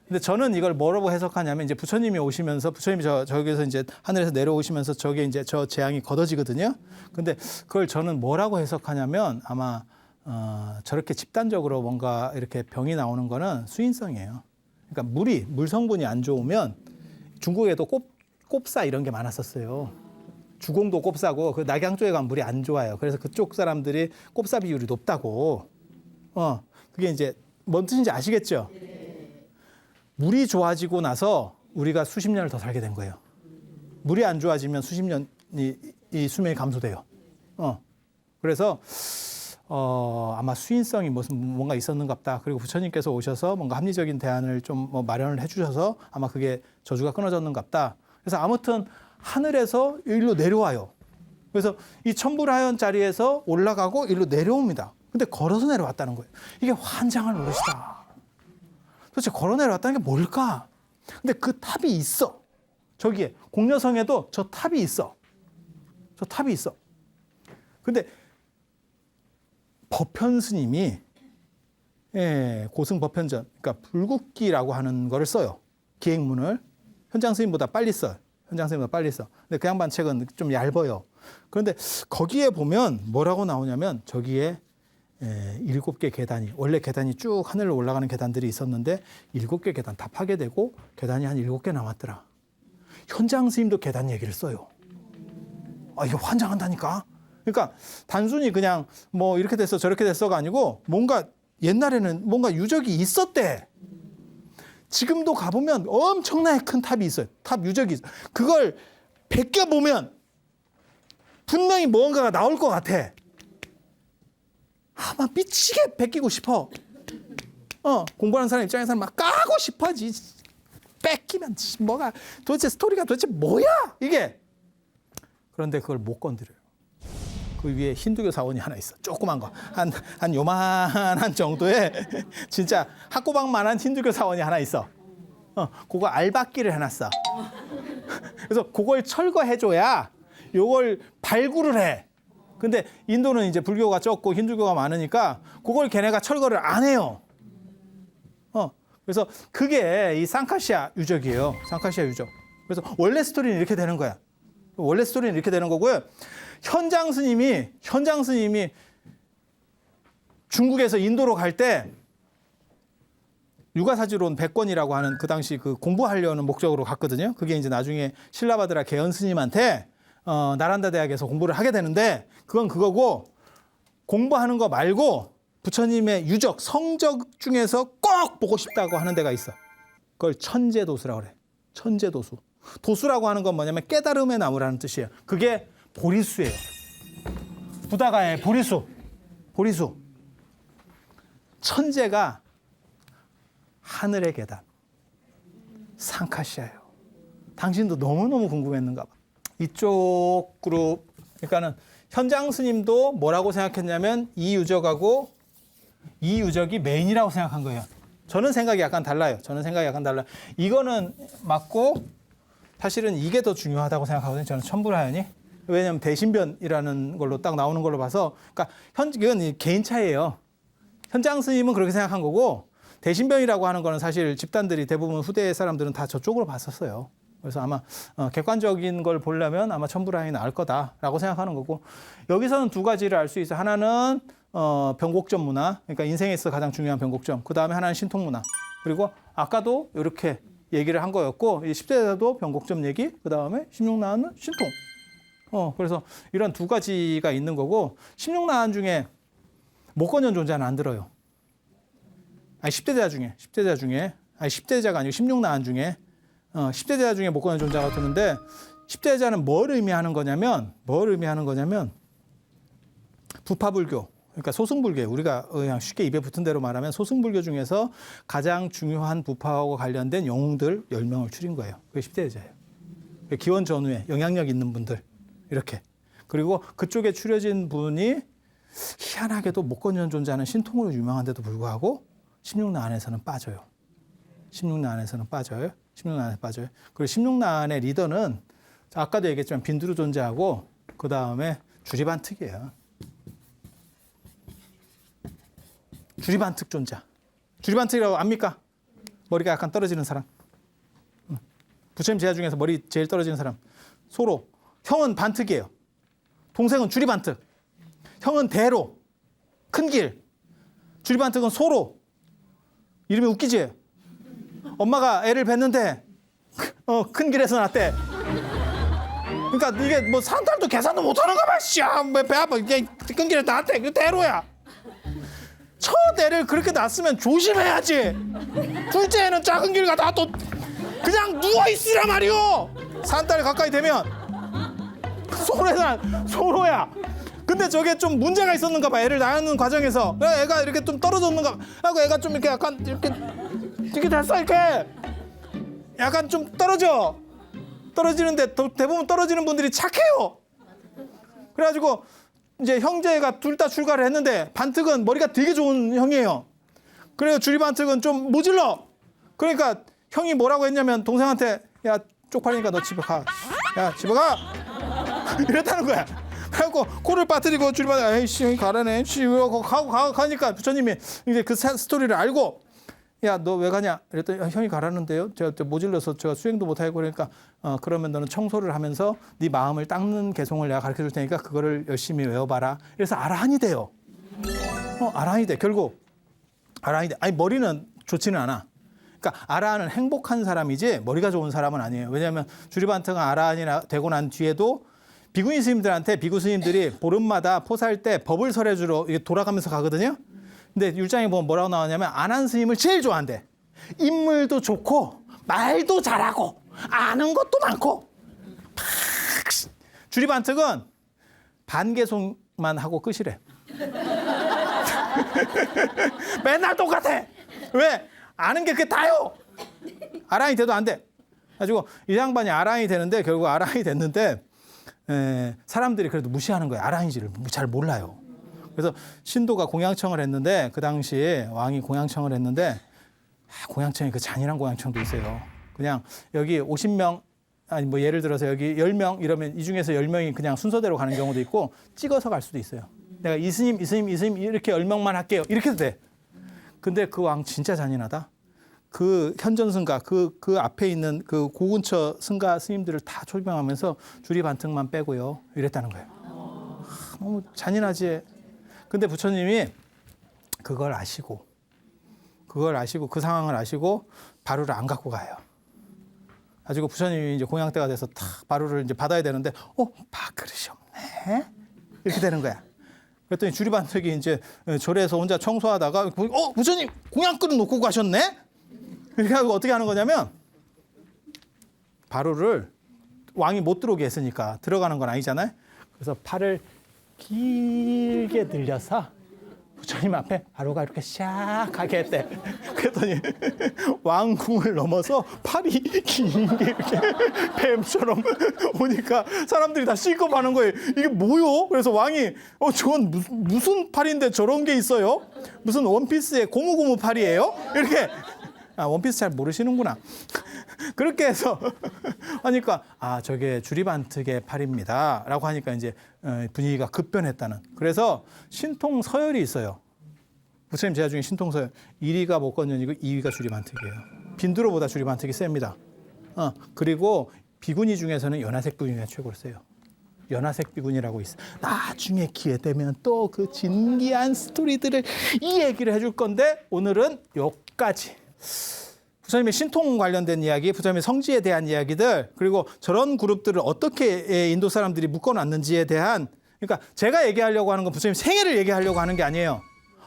근데 저는 이걸 뭐라고 해석하냐면 이제 부처님이 오시면서 부처님이 저기서 이제 하늘에서 내려오시면서 저게 이제 저 재앙이 걷어지거든요. 근데 그걸 저는 뭐라고 해석하냐면 아마 저렇게 집단적으로 뭔가 이렇게 병이 나오는 거는 수인성이에요. 그러니까 물 성분이 안 좋으면 중국에도 꼽사 이런 게 많았었어요. 주공도 꼽사고 그 낙양 쪽에 가면 물이 안 좋아요. 그래서 그쪽 사람들이 꼽사 비율이 높다고. 그게 이제 뭔 뜻인지 아시겠죠? 물이 좋아지고 나서 우리가 수십 년을 더 살게 된 거예요. 물이 안 좋아지면 수십 년이 이 수명이 감소돼요. 그래서 아마 수인성이 뭔가 있었는갑다. 그리고 부처님께서 오셔서 뭔가 합리적인 대안을 좀 마련을 해주셔서 아마 그게 저주가 끊어졌는갑다. 그래서 아무튼 하늘에서 일로 내려와요. 그래서 이 천불하연 자리에서 올라가고 일로 내려옵니다. 근데 걸어서 내려왔다는 거예요. 이게 환장할 노릇이다. 도대체 걸어 내려왔다는 게 뭘까? 근데 그 탑이 있어. 저기에 공녀성에도 저 탑이 있어. 근데 법현 스님이 고승 법현전, 그러니까 불국기라고 하는 거를 써요. 기행문을 현장 스님보다 빨리 써요. 현장 스님보다 빨리 써. 근데 그 양반 책은 좀 얇아요. 그런데 거기에 보면 뭐라고 나오냐면 저기에 7개 계단이, 원래 계단이 쭉 하늘로 올라가는 계단들이 있었는데 7개 계단 다 파괴되고 계단이 한 7개 남았더라. 현장 스님도 계단 얘기를 써요. 아, 이거 환장한다니까. 그러니까 단순히 그냥 뭐 이렇게 됐어 저렇게 됐어가 아니고 뭔가 옛날에는 뭔가 유적이 있었대. 지금도 가보면 엄청나게 큰 탑이 있어요. 탑 유적이 있어요. 그걸 베껴보면 분명히 뭔가가 나올 것 같아. 막 미치게 베끼고 싶어. 공부하는 사람 입장에서는 막 까고 싶어지. 뺏기면 뭐가 도대체 스토리가 도대체 뭐야 이게. 그런데 그걸 못 건드려요. 그 위에 힌두교 사원이 하나 있어. 조그만 거. 한 요만한 정도의 진짜 학고방만한 힌두교 사원이 하나 있어. 그거 알박기를 해놨어. 그래서 그걸 철거해줘야 요걸 발굴을 해. 근데 인도는 이제 불교가 적고 힌두교가 많으니까 그걸 걔네가 철거를 안 해요. 그래서 그게 이 상카시아 유적이에요. 상카시아 유적. 그래서 원래 스토리는 이렇게 되는 거야. 원래 스토리는 이렇게 되는 거고요. 현장 스님이 중국에서 인도로 갈 때 유가사지론 100권이라고 하는 그 당시 그 공부하려는 목적으로 갔거든요. 그게 이제 나중에 신라바드라 개연 스님한테 나란다 대학에서 공부를 하게 되는데 그건 그거고 공부하는 거 말고 부처님의 유적, 성적 중에서 꼭 보고 싶다고 하는 데가 있어. 그걸 천재도수라고 그래. 천재도수. 도수라고 하는 건 뭐냐면 깨달음의 나무라는 뜻이에요. 그게 보리수예요. 부다가의 보리수. 보리수. 천재가 하늘의 계단. 상카시아예요. 당신도 너무너무 궁금했는가 봐. 이쪽 그룹, 그러니까는 현장 스님도 뭐라고 생각했냐면 이 유적하고 이 유적이 메인이라고 생각한 거예요. 저는 생각이 약간 달라요. 이거는 맞고 사실은 이게 더 중요하다고 생각하거든요. 저는 천불하연이. 왜냐하면 대신변이라는 걸로 딱 나오는 걸로 봐서, 그러니까 이건 개인 차이예요. 현장 스님은 그렇게 생각한 거고 대신변이라고 하는 거는 사실 집단들이 대부분 후대 사람들은 다 저쪽으로 봤었어요. 그래서 아마 객관적인 걸 보려면 아마 천불하연이 나을 거다라고 생각하는 거고, 여기서는 두 가지를 알 수 있어요. 하나는 변곡점 문화, 그러니까 인생에서 가장 중요한 변곡점. 그 다음에 하나는 신통 문화. 그리고 아까도 이렇게 얘기를 한 거였고, 이 10대에도 변곡점 얘기, 그 다음에 16나안은 신통. 그래서 이런 두 가지가 있는 거고, 16나안 중에 목건현 존재는 안 들어요. 아니 10대자 중에 10대자가 아니고 16나안 중에 10대자 중에 목건현 존재가 드는데, 10대자는 뭘 의미하는 거냐면 부파불교, 그러니까 소승불교, 우리가 그냥 쉽게 입에 붙은 대로 말하면 소승불교 중에서 가장 중요한 부파하고 관련된 영웅들 10명을 추린 거예요. 그게 10대자예요. 기원 전후에 영향력 있는 분들 이렇게. 그리고 그쪽에 추려진 분이 희한하게도 목건현 존재하는 신통으로 유명한데도 불구하고 16나안에서는 빠져요. 16나안에서 빠져요. 그리고 16나안의 리더는 아까도 얘기했지만 빈두루 존재하고 그 다음에 주리반특이에요. 주리반특 존재. 주리반특이라고 압니까? 머리가 약간 떨어지는 사람. 부처님 제자 중에서 머리 제일 떨어지는 사람. 소로. 형은 반특이에요. 동생은 주리반특. 형은 대로. 큰 길. 주리반특은 소로. 이름이 웃기지? 엄마가 애를 뵀는데 큰 길에서 낳았대. 그러니까 이게 뭐 산딸도 계산도 못하는가 봐. 씨야, 배 아파. 큰 길에 낳았대. 그 대로야. 첫 애를 그렇게 낳았으면 조심해야지. 둘째 애는 작은 길 가다가 또 그냥 누워있으란 말이오. 산딸 가까이 되면 소로야. 근데 저게 좀 문제가 있었는가 봐. 애를 낳는 과정에서 애가 이렇게 좀 떨어졌는가 봐. 하고 애가 좀 이렇게 약간 이렇게 됐어. 이렇게 약간 좀 떨어지는데 대부분 떨어지는 분들이 착해요. 그래가지고 이제 형제가 둘 다 출가를 했는데 반특은 머리가 되게 좋은 형이에요. 그래서 주리반특은 좀 모질러. 그러니까 형이 뭐라고 했냐면 동생한테, 야 쪽팔리니까 너 집에 가. 야 집에 가. 이랬다는 거야. 하고 코를 빠뜨리고 주리반트 에이씨 형이 가라네. 가니까 부처님이 이제 그 스토리를 알고 야, 너 왜 가냐? 그랬더니 형이 가라는데요. 제가 모질러서 제가 수행도 못하고 그러니까 그러면 너는 청소를 하면서 네 마음을 닦는 개송을 내가 가르쳐 줄 테니까 그거를 열심히 외워봐라. 그래서 아라한이 돼요. 아라한이 돼. 결국 아라한이 돼. 아니 머리는 좋지는 않아. 그러니까 아라한은 행복한 사람이지 머리가 좋은 사람은 아니에요. 왜냐하면 주리반트가 아라한이 되고 난 뒤에도 비구니 스님들한테 비구 스님들이 보름마다 포사할 때 법을 설해주러 돌아가면서 가거든요. 근데 율장에 보면 뭐라고 나오냐면 안한 스님을 제일 좋아한대. 인물도 좋고 말도 잘하고 아는 것도 많고. 주리반특은 반개송만 하고 끝이래. 맨날 똑같아. 왜? 아는 게 그게 다요. 아라한이 돼도 안 돼. 가지고 이 양반이 아라한이 되는데 결국 아라한이 됐는데 사람들이 그래도 무시하는 거예요. 아라한인지를 잘 몰라요. 그래서 신도가 공양청을 했는데 그 당시에 왕이 공양청을 했는데 공양청이 그 잔인한 공양청도 있어요. 그냥 여기 50명 아니 뭐 예를 들어서 여기 10명 이러면 이 중에서 10명이 그냥 순서대로 가는 경우도 있고 찍어서 갈 수도 있어요. 내가 이 스님 이렇게 10명만 할게요. 이렇게도 돼. 근데 그 왕 진짜 잔인하다. 그 현전승가 그 앞에 있는 그 고근처 승가 스님들을 다 초빙하면서 주리반특만 빼고요. 이랬다는 거예요. 너무 잔인하지. 근데 부처님이 그걸 아시고 그 상황을 아시고 바루를 안 갖고 가요. 가지고 부처님이 이제 공양 때가 돼서 탁 바루를 이제 받아야 되는데 밥그릇이 없네. 이렇게 되는 거야. 그랬더니 주리반특이 이제 절에서 혼자 청소하다가 부처님 공양 그릇 놓고 가셨네. 이렇게 하고 어떻게 하는 거냐면 바루를 왕이 못 들어오게 했으니까 들어가는 건 아니잖아요. 그래서 팔을 길게 늘려서 부처님 앞에 바루가 이렇게 샥 가게 했대. 그랬더니 왕궁을 넘어서 팔이 길게 이렇게 뱀처럼 오니까 사람들이 다 실컷하는 거예요. 이게 뭐요? 그래서 왕이 저건 무슨 팔인데 저런 게 있어요? 무슨 원피스의 고무고무 팔이에요? 이렇게 원피스 잘 모르시는구나. 그렇게 해서 하니까 저게 주리반특의 팔입니다 라고 하니까 이제 분위기가 급변했다는. 그래서 신통 서열이 있어요. 부처님 제자 중에 신통 서열 1위가 목건연이고 2위가 주리반특이에요. 빈두로보다 주리반특이 셉니다. 그리고 비구니 중에서는 연화색 비구니가 최고로 세요. 연화색 비구니라고 있어. 나중에 기회 되면 또 그 진기한 스토리들을 이 얘기를 해줄 건데 오늘은 여기까지. 부처님의 신통 관련된 이야기, 부처님의 성지에 대한 이야기들, 그리고 저런 그룹들을 어떻게 인도 사람들이 묶어놨는지에 대한, 그러니까 제가 얘기하려고 하는 건 부처님 생애를 얘기하려고 하는 게 아니에요.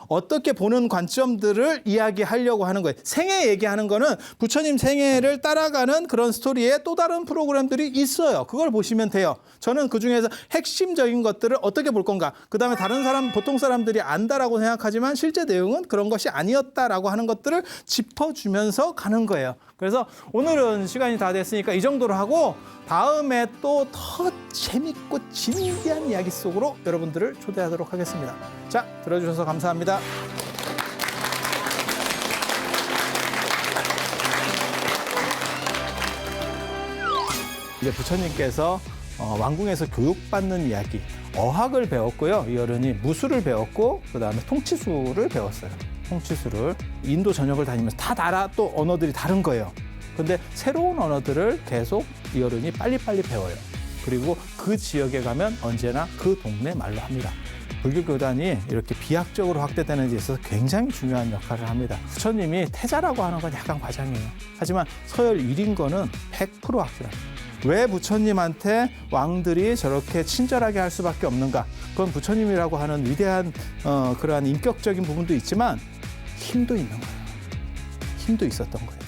어떻게 보는 관점들을 이야기하려고 하는 거예요. 생애 얘기하는 거는 부처님 생애를 따라가는 그런 스토리에 또 다른 프로그램들이 있어요. 그걸 보시면 돼요. 저는 그중에서 핵심적인 것들을 어떻게 볼 건가. 그다음에 다른 사람, 보통 사람들이 안다라고 생각하지만 실제 내용은 그런 것이 아니었다라고 하는 것들을 짚어주면서 가는 거예요. 그래서 오늘은 시간이 다 됐으니까 이 정도로 하고 다음에 또 더 재밌고 진기한 이야기 속으로 여러분들을 초대하도록 하겠습니다. 자, 들어주셔서 감사합니다. 이제 부처님께서 왕궁에서 교육받는 이야기, 어학을 배웠고요. 이 어른이 무술을 배웠고 그다음에 통치술을 배웠어요. 통치술을 인도 전역을 다니면서 다 나라 또 언어들이 다른 거예요. 근데 새로운 언어들을 계속 이 어른이 빨리빨리 배워요. 그리고 그 지역에 가면 언제나 그 동네 말로 합니다. 불교 교단이 이렇게 비약적으로 확대되는 데 있어서 굉장히 중요한 역할을 합니다. 부처님이 태자라고 하는 건 약간 과장이에요. 하지만 서열 1인 거는 100% 확실합니다. 왜 부처님한테 왕들이 저렇게 친절하게 할 수밖에 없는가? 그건 부처님이라고 하는 위대한 그러한 인격적인 부분도 있지만 힘도 있는 거예요. 힘도 있었던 거예요.